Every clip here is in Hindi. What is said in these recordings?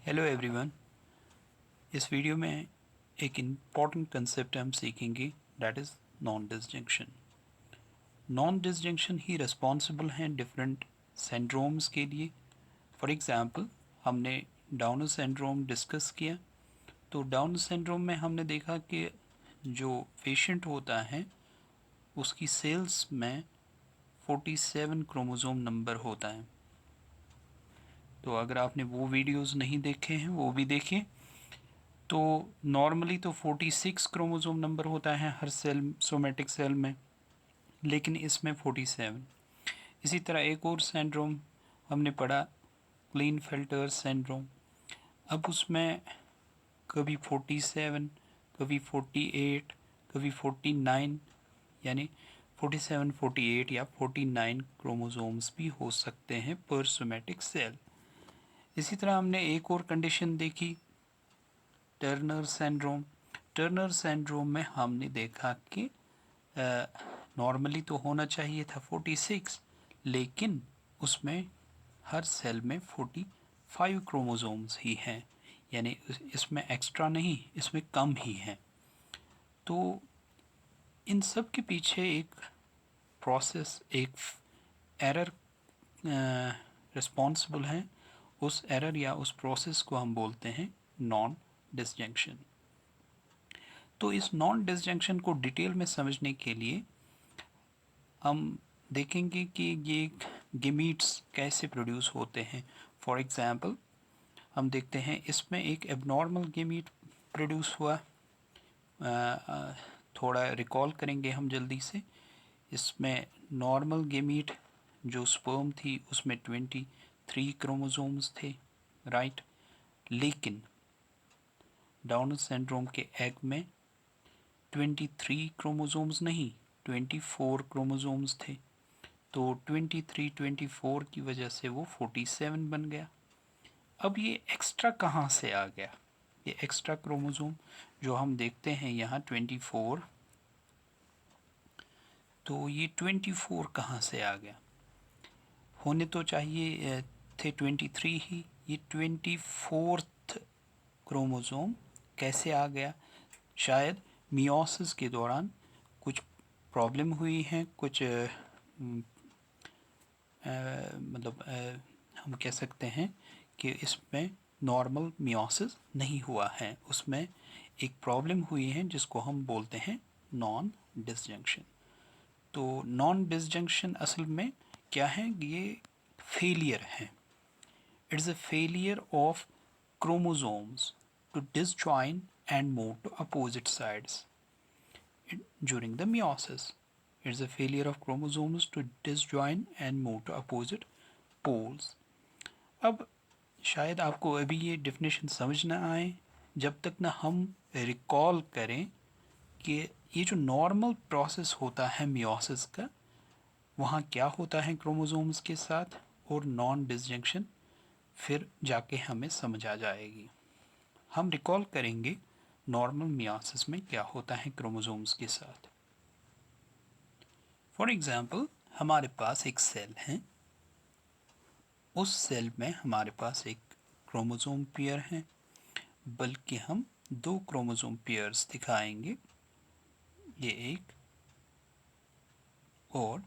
Hello everyone. इस वीडियो में एक इम्पॉर्टेंट कंसेप्ट हम सीखेंगे, that is non disjunction. Non disjunction he responsible हैं डिफरेंट सिंड्रोम्स के लिए। फॉर एग्जांपल, हमने डाउन सिंड्रोम डिस्कस किया। तो डाउन सिंड्रोम में हमने देखा कि जो पेशेंट होता है उसकी सेल्स में 47 क्रोमोसोम नंबर होता है। तो अगर आपने वो वीडियोस नहीं देखे हैं वो भी देखें। तो नॉर्मली तो 46 क्रोमोसोम नंबर होता है हर सेल, सोमेटिक सेल में, लेकिन इसमें 47। इसी तरह एक और सिंड्रोम हमने पढ़ा, क्लीनफेल्टर सिंड्रोम। अब उसमें कभी 47, कभी 48, कभी 49, यानी 47, 48 या 49 क्रोमोसोम्स भी हो सकते हैं पर सोमेटिक सेल। इसी तरह हमने एक और कंडीशन देखी, टर्नर सिंड्रोम। टर्नर सिंड्रोम में हमने देखा कि नॉर्मली तो होना चाहिए था 46, लेकिन उसमें हर सेल में 45 क्रोमोसोम्स ही हैं, यानी इसमें एक्स्ट्रा नहीं, इसमें कम ही हैं। तो इन सब के पीछे एक प्रोसेस, एक एरर रिस्पॉन्सिबल है। उस एरर या उस प्रोसेस को हम बोलते हैं नॉन डिसजंक्शन। तो इस नॉन डिसजंक्शन को डिटेल में समझने के लिए हम देखेंगे कि ये गेमीट्स कैसे प्रोड्यूस होते हैं। फॉर एग्ज़ाम्पल, हम देखते हैं इसमें एक एबनॉर्मल गेमीट प्रोड्यूस हुआ। थोड़ा रिकॉल करेंगे हम जल्दी से। इसमें नॉर्मल गेमीट जो स्पर्म थी उसमें 23 क्रोमोसोम्स थे, राइट। लेकिन डाउन सिंड्रोम के एग में 23 क्रोमोसोम्स नहीं, 24 क्रोमोसोम्स थे। तो 23 24 की वजह से वो 47 बन गया। अब ये एक्स्ट्रा कहाँ से आ गया? ये एक्स्ट्रा क्रोमोसोम जो हम देखते हैं यहाँ 24, तो ये 24 कहाँ से आ गया? होने तो चाहिए थे 23 ही। ये 24th क्रोमोसोम कैसे आ गया? शायद मियोसिस के दौरान कुछ प्रॉब्लम हुई है, कुछ हम कह सकते हैं कि इसमें नॉर्मल मियोसिस नहीं हुआ है, उसमें एक प्रॉब्लम हुई है जिसको हम बोलते हैं नॉन डिसजंक्शन। तो नॉन डिसजंक्शन असल में क्या है? ये फेलियर है। It's a failure of chromosomes to disjoin and move to opposite sides during the meiosis. It's a failure of chromosomes to disjoin and move to opposite poles. अब शायद आपको अभी ये डेफिनेशन समझ ना आए जब तक ना हम रिकॉल करें कि ये जो नॉर्मल प्रोसेस होता है मियोसिस का, वहाँ क्या होता है क्रोमोसोम्स के साथ, और नॉन डिसजंक्शन फिर जाके हमें समझ आ जाएगी। हम रिकॉल करेंगे नॉर्मल मियोसिस में क्या होता है क्रोमोसोम्स के साथ। फॉर एग्जांपल, हमारे पास एक सेल है। उस सेल में हमारे पास एक क्रोमोसोम पेयर है, बल्कि हम दो क्रोमोसोम पेयर्स दिखाएंगे, ये एक, और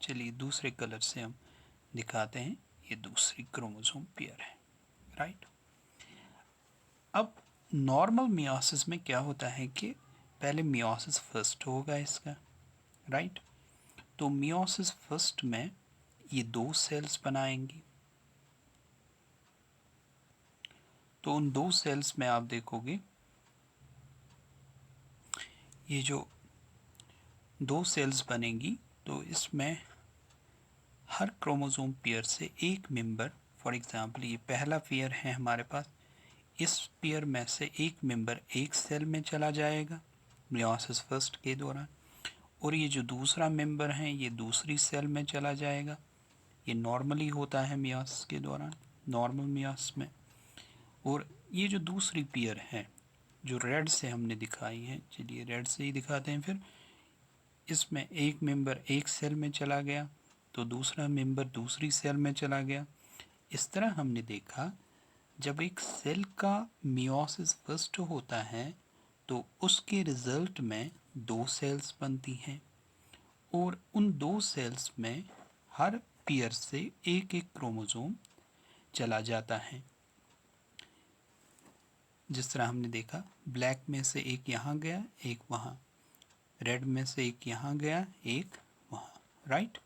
चलिए दूसरे कलर से हम दिखाते हैं, ये दूसरी क्रोमोसोम पेयर है, राइट। अब नॉर्मल मियोसिस में क्या होता है कि पहले मियोसिस फर्स्ट होगा इसका, राइट। तो मियोसिस फर्स्ट में ये दो सेल्स बनाएंगी। तो उन दो सेल्स में आप देखोगे ये जो दो सेल्स बनेंगी, तो इसमें हर क्रोमोसोम पेयर से एक मेंबर, फॉर एग्जांपल ये पहला पेयर है हमारे पास, इस पेयर में से एक मेंबर एक सेल में चला जाएगा मियोसिस फर्स्ट के दौरान, और ये जो दूसरा मेंबर है ये दूसरी सेल में चला जाएगा। ये नॉर्मली होता है मियोसिस के दौरान, नॉर्मल मियोसिस में। और ये जो दूसरी पेयर है जो रेड से हमने दिखाई है, चलिए रेड से ही दिखाते हैं फिर, इसमें एक मेंबर एक सेल में चला गया तो दूसरा मेंबर दूसरी सेल में चला गया। इस तरह हमने देखा जब एक सेल का मियोसिस फर्स्ट होता है तो उसके रिजल्ट में दो सेल्स बनती हैं और उन दो सेल्स में हर पेयर से एक एक क्रोमोसोम चला जाता है। जिस तरह हमने देखा, ब्लैक में से एक यहाँ गया, एक वहाँ, रेड में से एक यहाँ गया, एक वहाँ, राइट।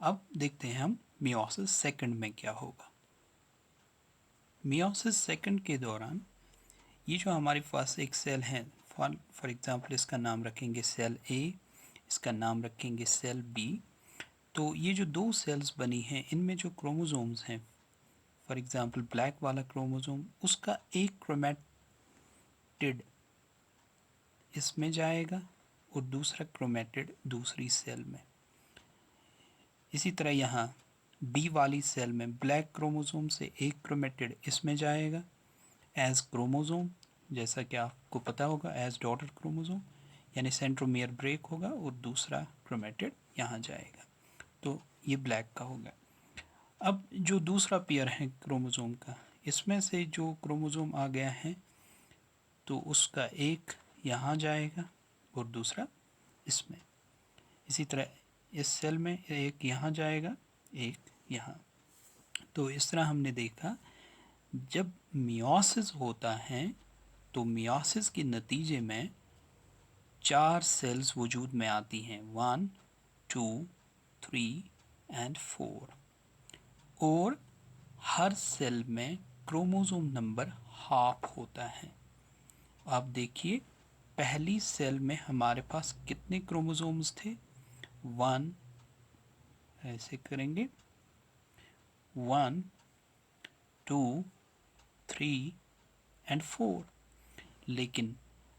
अब देखते हैं हम मियोसिस सेकंड में क्या होगा। मियोसिस सेकंड के दौरान ये जो हमारे पास एक सेल है, फॉर एग्जांपल इसका नाम रखेंगे सेल ए, इसका नाम रखेंगे सेल बी। तो ये जो दो सेल्स बनी हैं इनमें जो क्रोमोसोम्स हैं, फॉर एग्जांपल ब्लैक वाला क्रोमोसोम, उसका एक क्रोमैटिड इसमें जाएगा और दूसरा क्रोमैटिड दूसरी सेल में। इसी तरह यहाँ बी वाली सेल में ब्लैक क्रोमोसोम से एक क्रोमैटिड इसमें जाएगा एज क्रोमोसोम, जैसा कि आपको पता होगा एज डॉटर क्रोमोसोम, यानी सेंट्रोमियर ब्रेक होगा और दूसरा क्रोमैटिड यहाँ जाएगा। तो ये ब्लैक का होगा। अब जो दूसरा पेयर है क्रोमोसोम का, इसमें से जो क्रोमोसोम आ गया है तो उसका एक यहाँ जाएगा और दूसरा इसमें। इसी तरह इस सेल में एक यहाँ जाएगा, एक यहाँ। तो इस तरह हमने देखा जब मियोसिस होता है तो मियोसिस के नतीजे में चार सेल्स वजूद में आती हैं, 1, 2, 3 एंड 4, और हर सेल में क्रोमोसोम नंबर हाफ होता है। आप देखिए पहली सेल में हमारे पास कितने क्रोमोसोम्स थे, 1, ऐसे करेंगे, 1, 2, 3 एंड 4। लेकिन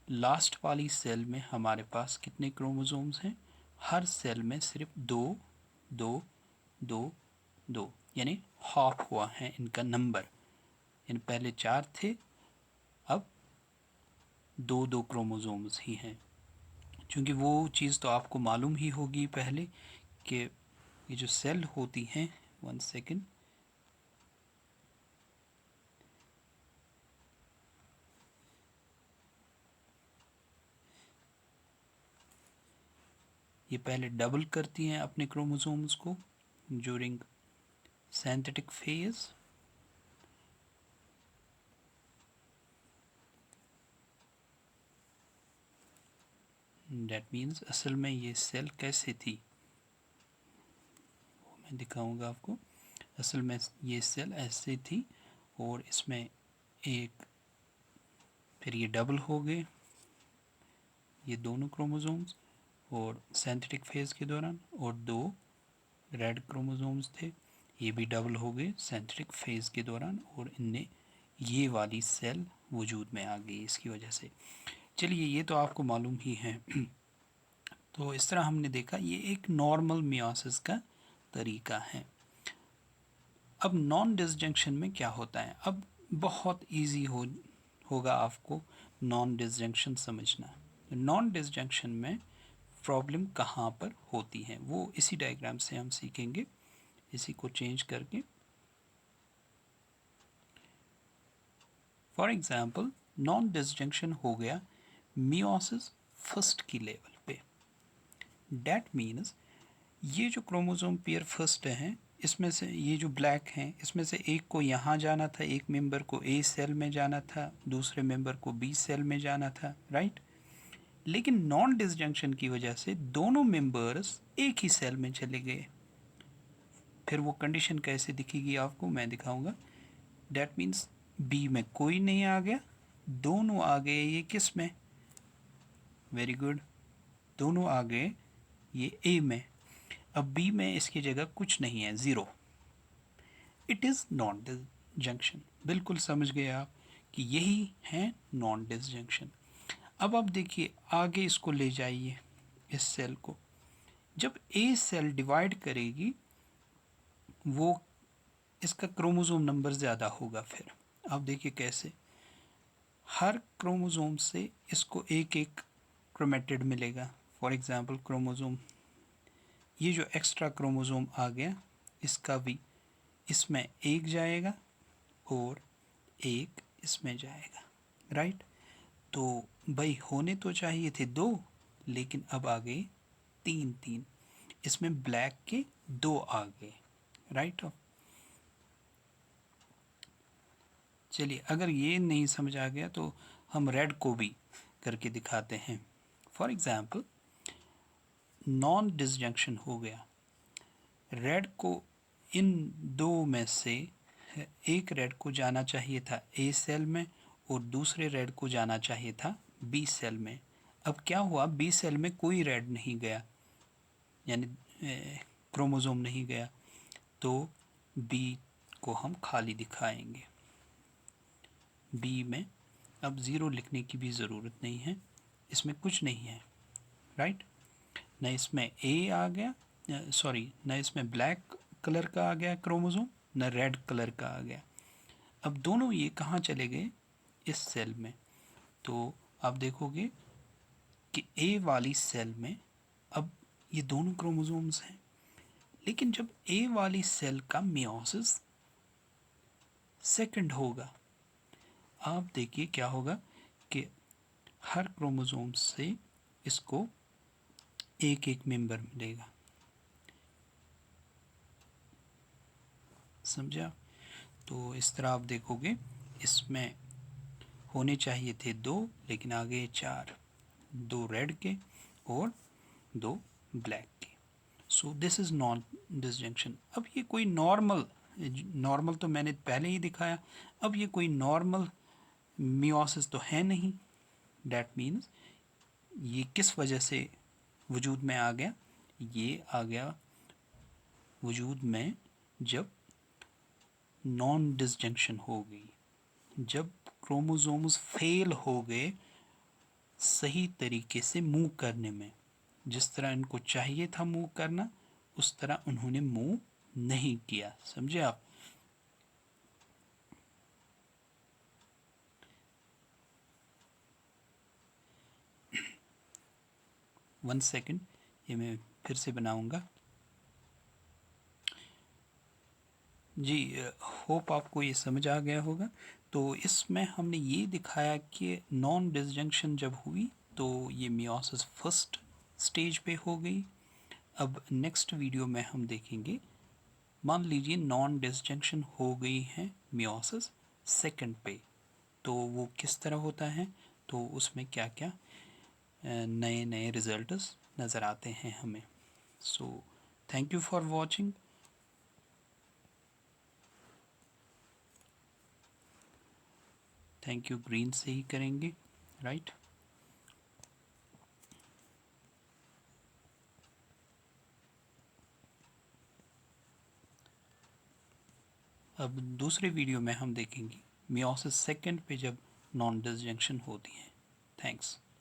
लास्ट वाली सेल में हमारे पास कितने क्रोमोसोम्स हैं, हर सेल में सिर्फ 2, 2, 2, 2, यानी हाफ हुआ है इनका नंबर। इन पहले 4 थे, अब 2, 2 क्रोमोसोम्स ही हैं। क्योंकि वो चीज़ तो आपको मालूम ही होगी पहले कि ये जो सेल होती हैं, 1 सेकेंड, ये पहले डबल करती हैं अपने क्रोमोसोम्स को during synthetic phase. That means असल में ये सेल कैसे थी वो मैं दिखाऊंगा आपको। असल में ये सेल ऐसे थी और इसमें एक, फिर ये डबल हो गए ये दोनों क्रोमोसोम्स और सिंथेटिक फेज के दौरान, और 2 रेड क्रोमोसोम्स थे, ये भी डबल हो गए सिंथेटिक फेज के दौरान, और इनने ये वाली सेल वजूद में आ गई इसकी वजह से। चलिए ये तो आपको मालूम ही है। तो इस तरह हमने देखा ये एक नॉर्मल मियोसिस का तरीका है। अब नॉन डिसजंक्शन में क्या होता है, अब बहुत इजी होगा आपको नॉन डिसजंक्शन समझना। नॉन डिसजंक्शन में प्रॉब्लम कहाँ पर होती है वो इसी डायग्राम से हम सीखेंगे। इसी को चेंज करके, फॉर एग्जांपल नॉन डिसजंक्शन हो गया मियोसिस फर्स्ट की लेवल पे। डैट मीन्स ये जो क्रोमोसोम पेयर फर्स्ट हैं इसमें से ये जो ब्लैक हैं इसमें से एक को यहाँ जाना था, एक मेंबर को ए सेल में जाना था, दूसरे मेंबर को बी सेल में जाना था, राइट। लेकिन नॉन डिसजंक्शन की वजह से दोनों मेंबर्स एक ही सेल में चले गए। फिर वो कंडीशन कैसे दिखेगी आपको मैं दिखाऊंगा। डैट मीन्स बी में कोई नहीं आ गया, दोनों आ गए ये किस में, वेरी गुड, दोनों आ गए ये ए में। अब बी में इसकी जगह कुछ नहीं है, zero. It is non disjunction. बिल्कुल समझ गए आप कि यही है नॉन डिसजंक्शन। अब आप देखिए आगे इसको ले जाइए इस सेल को। जब ए सेल डिवाइड करेगी वो इसका क्रोमोसोम नंबर ज़्यादा होगा। फिर आप देखिए कैसे हर क्रोमोसोम से इसको एक एक क्रोमेटिड मिलेगा। फॉर एग्जांपल क्रोमोसोम, ये जो एक्स्ट्रा क्रोमोसोम आ गया इसका भी इसमें एक जाएगा और एक इसमें जाएगा, राइट। तो भाई होने तो चाहिए थे 2, लेकिन अब आ गए 3 3। इसमें ब्लैक के 2 आ गए, राइट। चलिए, अगर ये नहीं समझ आ गया तो हम रेड को भी करके दिखाते हैं। फॉर एग्ज़ाम्पल, नॉन डिसजंक्शन हो गया। रेड को इन 2 में से एक रेड को जाना चाहिए था ए सेल में और दूसरे रेड को जाना चाहिए था बी सेल में। अब क्या हुआ, बी सेल में कोई रेड नहीं गया, यानी क्रोमोसोम नहीं गया, तो बी को हम खाली दिखाएंगे। बी में अब 0 लिखने की भी ज़रूरत नहीं है, इसमें कुछ नहीं है, राइट। न इसमें ए आ गया, सॉरी, न इसमें ब्लैक कलर का आ गया क्रोमोसोम, न रेड कलर का आ गया। अब दोनों ये कहाँ चले गए, इस सेल में। तो आप देखोगे कि ए वाली सेल में अब ये दोनों क्रोमोसोम्स हैं, लेकिन जब ए वाली सेल का मियोसिस सेकंड होगा, आप देखिए क्या होगा कि हर क्रोमोसोम से इसको एक एक मेंबर मिलेगा। समझा। तो इस तरह आप देखोगे, इसमें होने चाहिए थे 2, लेकिन आ गए 4, 2 रेड के और 2 ब्लैक के। So this is non disjunction. अब ये कोई नॉर्मल तो मैंने पहले ही दिखाया, अब ये कोई नॉर्मल मियोसिस तो है नहीं। डैट मीन्स ये किस वजह से वजूद में आ गया, ये आ गया वजूद में जब नॉन डिसजंक्शन हो गई, जब क्रोमोसोम्स फेल हो गए सही तरीके से मूव करने में। जिस तरह इनको चाहिए था मूव करना, उस तरह उन्होंने मूव नहीं किया। समझे आप। 1 सेकेंड, ये मैं फिर से बनाऊंगा। जी, होप आपको ये समझ आ गया होगा। तो इसमें हमने ये दिखाया कि नॉन डिसजंक्शन जब हुई तो ये मियोसिस फर्स्ट स्टेज पे हो गई। अब नेक्स्ट वीडियो में हम देखेंगे, मान लीजिए नॉन डिसजंक्शन हो गई है मियोसिस सेकंड पे, तो वो किस तरह होता है, तो उसमें क्या क्या नए नए रिजल्ट्स नज़र आते हैं हमें। So thank you for watching. Thank you, green से ही करेंगे, राइट। अब दूसरे वीडियो में हम देखेंगे मियोसिस सेकंड पे जब नॉन डिसजंक्शन होती है। थैंक्स।